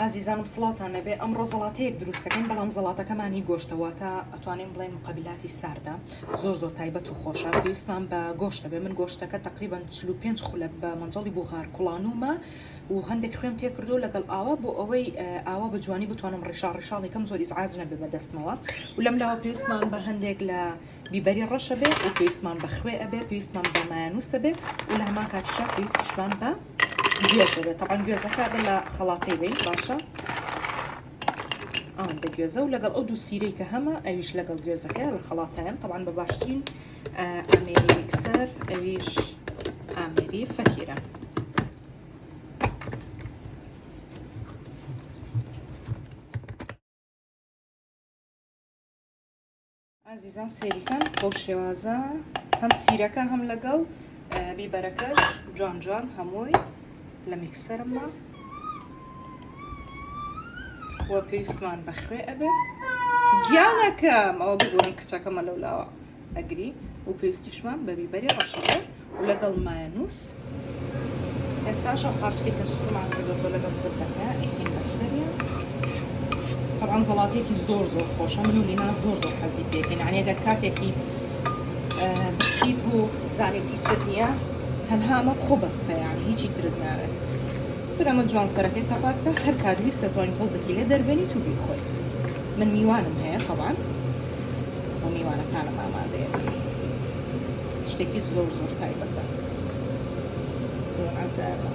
ئازیزانم سڵاتان نەبێ ئەمڕۆ زەڵاتەیەک دروستەکەین بەڵام زەڵاتەکەمانی گۆشتەوە تا ئەتوانین بڵێن مقابلاتی ساردا زۆر تایبەت و خۆشە پێویستمان بە گۆشتە بێ من گۆشتەکە تقریبا 45 خولەک بە مەنجەڵی بوغار کوڵانومە و هەندێک خوێم تێکردو لەگەڵ ئاوا بۆ ئەوەی ئاوا بە جوانی بتوانم ڕێشاڵێکم زۆر ئیزعاج نەبێ بەدەستمەوە و لەم لاوە پێویستمان بە هەندێک لە بیبەری ڕەشە بێ و پێویستمان بە خوێ ئەبێ پێویستمان بە مایانوسە بێ و لە هەمان کاتیشە پێویستیشمان بە گوێزە بێت طبعا گوێزەکە بە لە خەڵاتەی بین باشە ئەوەندە گوێزە و لەگەڵ ئەو دوو سیرەی کە هەمە ئەویش لەگەڵ گوێزەکە لە خەڵاتەیان طبعا بە باشترین ئامێری میکسەر ئەویش ئامێری فەکیرە. ئازیزان سێریکەن بەو شێوازە هەم سیرەکە هەم لەگەڵ بیبەرەکەش جوان هەمووی لە میکسەرمە وە پێویستمان بەخوێ ئەبێ گیانەکەم ئەوە بگۆن کچەکەمە لەولاوە ئەگری و پێویستیشمان بە بیبەری ڕەشەکە و لەگەڵ مایەنوس ئێستاشە قارچکێکە سوورمان کردوتۆ لەگەڵ زبدەکە ئیتین بەسەریە طبعا زەڵاتێکی زۆر خۆشە من و لینا زۆر حەزی پێکەین یعنی ئەگەر کاتێکی بسیت بوو زانێتی چت نییە تەنها ئەمە خۆ بەستە یعنی هیچی ترت ناوێت ئەمە جوان سەرەکەی تەپاتکە هەر کاتویست دەتوانین تۆزێکی لێ دەربێنیت و بیخۆی من میوانم هەیە طبعا بۆ میوانەکانم ئامادەیە شتێکی زۆر تایبەتە زۆر عەجایبە.